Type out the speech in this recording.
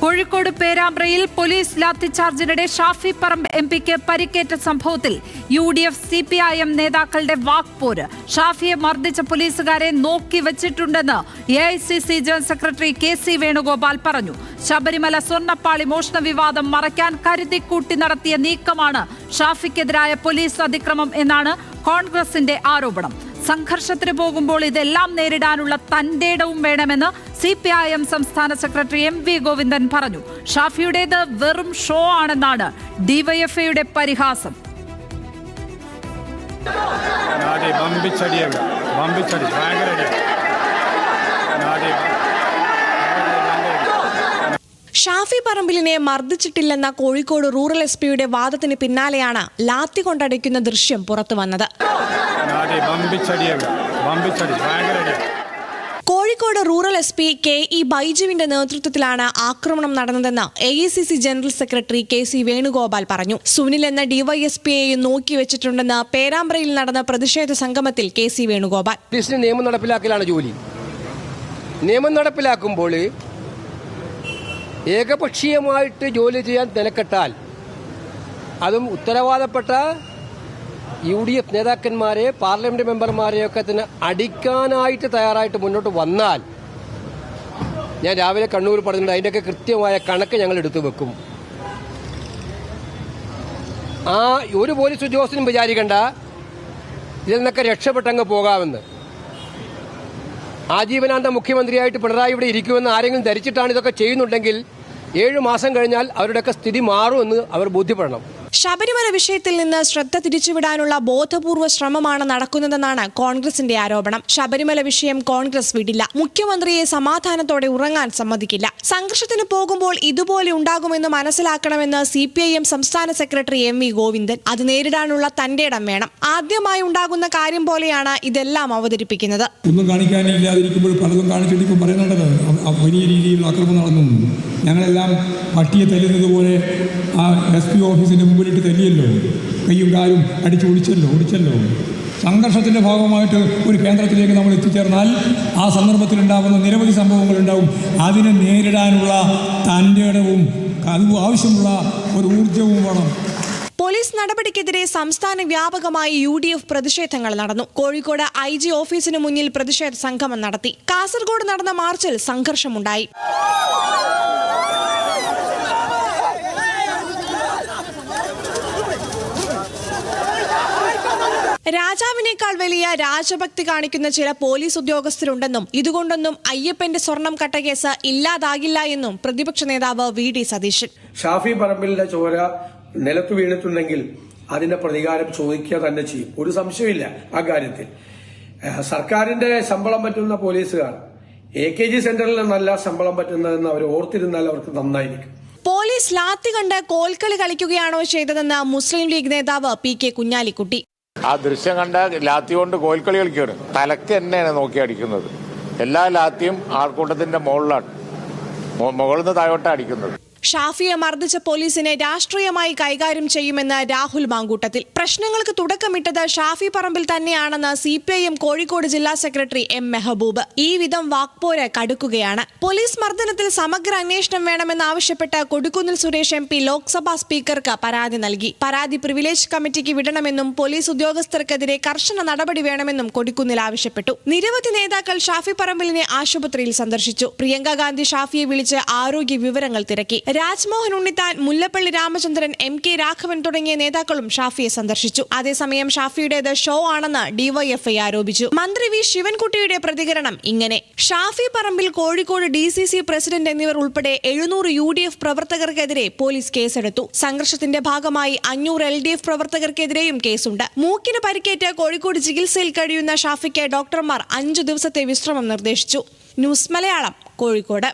Kozhikode പേരാമ്പ്രയിൽ police ലാത്തിച്ചാർജിനിടെ Shafi പറമ്പ് എംപിക്ക് പരിക്കേറ്റ സംഭവത്തിൽ UDF CPIM നേതാക്കളുടെ വാക്പോര്. ഷാഫിയെ മർദ്ദിച്ച പോലീസുകാരെ നോക്കിവെച്ചിട്ടുണ്ടെന്ന് AICC general secretary KC Venugopal പറഞ്ഞു. ശബരിമല സ്വർണ്ണപ്പാളി മോഷണ വിവാദം മറയ്ക്കാൻ കരുതിക്കൂട്ടി നടത്തിയ നീക്കമാണ് ഷാഫിക്കെതിരായ പോലീസ് അതിക്രമം എന്നാണ് കോൺഗ്രസിന്റെ ആരോപണം. സംഘർഷത്തിന് പോകുമ്പോൾ ഇതെല്ലാം നേരിടാനുള്ള തന്റേടവും വേണമെന്ന് CPIM സംസ്ഥാന സെക്രട്ടറി MV ഗോവിന്ദൻ പറഞ്ഞു. ഷാഫിയുടേത് വെറും ഷോ ആണെന്നാണ് DYFIയുടെ പരിഹാസം. ഷാഫി പറമ്പിലിനെ മർദ്ദിച്ചിട്ടില്ലെന്ന കോഴിക്കോട് റൂറൽ SP-യുടെ വാദത്തിന് പിന്നാലെയാണ് ലാത്തി കൊണ്ടടിക്കുന്ന ദൃശ്യം പുറത്തു വന്നത്. കോഴിക്കോട് റൂറൽ SP KE ബൈജുവിന്റെ നേതൃത്വത്തിലാണ് ആക്രമണം നടന്നതെന്ന് AICC general secretary KC Venugopal പറഞ്ഞു. സുനിൽ എന്ന DYSP-യെയും നോക്കിവെച്ചിട്ടുണ്ടെന്ന് പേരാമ്പ്രയിൽ നടന്ന പ്രതിഷേധ സംഗമത്തിൽ KC വേണുഗോപാൽ. നിയമം നടപ്പിലാക്കലാണ് ജോലി. നിയമം നടപ്പിലാക്കുമ്പോൾ ഏകപക്ഷീയമായിട്ട് ജോലി ചെയ്യാൻ നിലക്കെട്ടാൽ അതും ഉത്തരവാദപ്പെട്ട UDF നേതാക്കന്മാരെ പാർലമെന്റ് മെമ്പർമാരെയൊക്കെ തന്നെ അടിക്കാനായിട്ട് തയ്യാറായിട്ട് മുന്നോട്ട് വന്നാൽ ഞാൻ രാവിലെ കണ്ണൂർ പറഞ്ഞിട്ടുണ്ട്, അതിൻ്റെയൊക്കെ കൃത്യമായ കണക്ക് ഞങ്ങൾ എടുത്തു വെക്കും. ആ ഒരു പോലീസ് ഉദ്യോഗസ്ഥനും വിചാരിക്കണ്ട ഇതിൽ നിന്നൊക്കെ രക്ഷപ്പെട്ടങ്ങ് പോകാമെന്ന്. ആജീവനാന്ത മുഖ്യമന്ത്രിയായിട്ട് പിണറായി ഇവിടെ ഇരിക്കുമെന്ന് ആരെങ്കിലും ധരിച്ചിട്ടാണ് ഇതൊക്കെ ചെയ്യുന്നുണ്ടെങ്കിൽ 7 മാസം കഴിഞ്ഞാൽ അവരുടെയൊക്കെ സ്ഥിതി മാറുമെന്ന് അവർ ബോധ്യപ്പെടണം. ശബരിമല വിഷയത്തിൽ നിന്ന് ശ്രദ്ധ തിരിച്ചുവിടാനുള്ള ബോധപൂർവ്വ ശ്രമമാണ് നടക്കുന്നതെന്നാണ് കോൺഗ്രസിന്റെ ആരോപണം. ശബരിമല വിഷയം കോൺഗ്രസ് വിടില്ല. മുഖ്യമന്ത്രിയെ സമാധാനത്തോടെ ഉറങ്ങാൻ സമ്മതിക്കില്ല. സംഘർഷത്തിന് പോകുമ്പോൾ ഇതുപോലെ ഉണ്ടാകുമെന്ന് മനസ്സിലാക്കണമെന്ന് CPIM സംസ്ഥാന സെക്രട്ടറി MV ഗോവിന്ദൻ. അത് നേരിടാനുള്ള തന്റെ ഇടം വേണം. ആദ്യമായി ഉണ്ടാകുന്ന കാര്യം പോലെയാണ് ഇതെല്ലാം അവതരിപ്പിക്കുന്നത്. ഒന്നും കാണിക്കാനില്ലാതിരിക്കുമ്പോൾ പലതും കാണിച്ചിട്ട് പറയുന്നുണ്ടല്ലോ വലിയ രീതിയിൽ ആക്രമണം നടന്നു. ഞങ്ങളെല്ലാം പട്ടിയെ തല്ലുന്നത് പോലെ ആ SP ഓഫീസിന്റെ മുമ്പിലിട്ട് തല്ലിയല്ലോ, കയ്യും കാലും അടിച്ച് ഓടിച്ചല്ലോ. സംഘർഷത്തിന്റെ ഭാഗമായിട്ട് ഒരു കേന്ദ്രത്തിലേക്ക് നമ്മൾ എത്തിച്ചേർന്നാൽ ആ സന്ദർഭത്തിലുണ്ടാകുന്ന നിരവധി സംഭവങ്ങളുണ്ടാവും. അതിനെ നേരിടാനുള്ള തൻ്റെ ഇടവും അതും ആവശ്യമുള്ള ഒരു ഊർജവും വേണം. പോലീസ് നടപടിക്കെതിരെ സംസ്ഥാന വ്യാപകമായി UDF പ്രതിഷേധങ്ങൾ നടന്നു. കോഴിക്കോട് IG ഓഫീസിന് മുന്നിൽ പ്രതിഷേധ സംഗമം നടത്തി. കാസർഗോഡ് നടന്ന മാർച്ചിൽ സംഘർഷമുണ്ടായി. രാജാവിനേക്കാൾ വലിയ രാജഭക്തി കാണിക്കുന്ന ചില പോലീസ് ഉദ്യോഗസ്ഥരുണ്ടെന്നും ഇതുകൊണ്ടൊന്നും അയ്യപ്പന്റെ സ്വർണം കട്ടകേസ് ഇല്ലാതാകില്ല എന്നും പ്രതിപക്ഷ നേതാവ് VD സതീശൻ. ഷാഫി പറമ്പിലിന്റെ ചോര നിലത്ത് വീണിട്ടുണ്ടെങ്കിൽ അതിന്റെ പ്രതികാരം ചോദിക്കുക തന്നെ ചെയ്യും. ഒരു സംശയമില്ല ആ കാര്യത്തിൽ. സർക്കാരിന്റെ ശമ്പളം പറ്റുന്ന പോലീസുകാർ AKG സെന്ററിൽ നിന്നല്ല ശമ്പളം പറ്റുന്നതെന്ന് അവർ ഓർത്തിരുന്നാൽ അവർക്ക് നന്നായിരിക്കും. പോലീസ് ലാത്തി കണ്ട് കോൽക്കളി കളിക്കുകയാണോ ചെയ്തതെന്ന് മുസ്ലിം ലീഗ് നേതാവ് PK കുഞ്ഞാലിക്കുട്ടി. ആ ദൃശ്യം കണ്ട ലാത്തി കൊണ്ട് കോൽക്കളി കളിക്കുകയാണ്. തലക്ക് തന്നെയാണ് നോക്കി അടിക്കുന്നത്. എല്ലാ ലാത്തിയും ആൾക്കൂട്ടത്തിന്റെ മുകളിലാണ്, മുകളിൽ നിന്ന് താഴോട്ടാണ് അടിക്കുന്നത്. ഷാഫിയെ മർദ്ദിച്ച പോലീസിനെ രാഷ്ട്രീയമായി കൈകാര്യം ചെയ്യുമെന്ന് രാഹുൽ മാങ്കൂട്ടത്തിൽ. പ്രശ്നങ്ങൾക്ക് തുടക്കമിട്ടത് ഷാഫി പറമ്പിൽ തന്നെയാണെന്ന് CPIM കോഴിക്കോട് ജില്ലാ സെക്രട്ടറി M മെഹബൂബ്. ഈ വിധം വാക്പോര് കടുക്കുകയാണ്. പോലീസ് മർദ്ദനത്തിൽ സമഗ്ര അന്വേഷണം വേണമെന്നാവശ്യപ്പെട്ട് കൊടിക്കുന്നിൽ സുരേഷ് MP ലോക്സഭാ സ്പീക്കർക്ക് പരാതി നൽകി. പരാതി പ്രിവിലേജ് കമ്മിറ്റിക്ക് വിടണമെന്നും പോലീസ് ഉദ്യോഗസ്ഥർക്കെതിരെ കർശന നടപടി വേണമെന്നും കൊടിക്കുന്നിൽ ആവശ്യപ്പെട്ടു. നിരവധി നേതാക്കൾ ഷാഫി പറമ്പിലിനെ ആശുപത്രിയിൽ സന്ദർശിച്ചു. പ്രിയങ്ക ഗാന്ധി ഷാഫിയെ വിളിച്ച് ആരോഗ്യ വിവരങ്ങൾ തിരക്കി. രാജ്മോഹൻ ഉണ്ണിത്താൻ, മുല്ലപ്പള്ളി രാമചന്ദ്രൻ, MK രാഘവൻ തുടങ്ങിയ നേതാക്കളും ഷാഫിയെ സന്ദർശിച്ചു. അതേസമയം ഷാഫിയുടേത് ഷോ ആണെന്ന് DYFI ആരോപിച്ചു. മന്ത്രി V ശിവൻകുട്ടിയുടെ പ്രതികരണം ഇങ്ങനെ: ഷാഫി പറമ്പിൽ കോഴിക്കോട് DCC പ്രസിഡന്റ് എന്നിവർ ഉൾപ്പെടെ 700 UDF പ്രവർത്തകർക്കെതിരെ പോലീസ് കേസെടുത്തു. സംഘർഷത്തിന്റെ ഭാഗമായി 500 LDF പ്രവർത്തകർക്കെതിരെയും കേസുണ്ട്. മൂക്കിന് പരിക്കേറ്റ് കോഴിക്കോട് ചികിത്സയിൽ കഴിയുന്ന ഷാഫിക്ക് ഡോക്ടർമാർ 5 ദിവസത്തെ വിശ്രമം നിർദ്ദേശിച്ചു. ന്യൂസ് മലയാളം, കോഴിക്കോട്.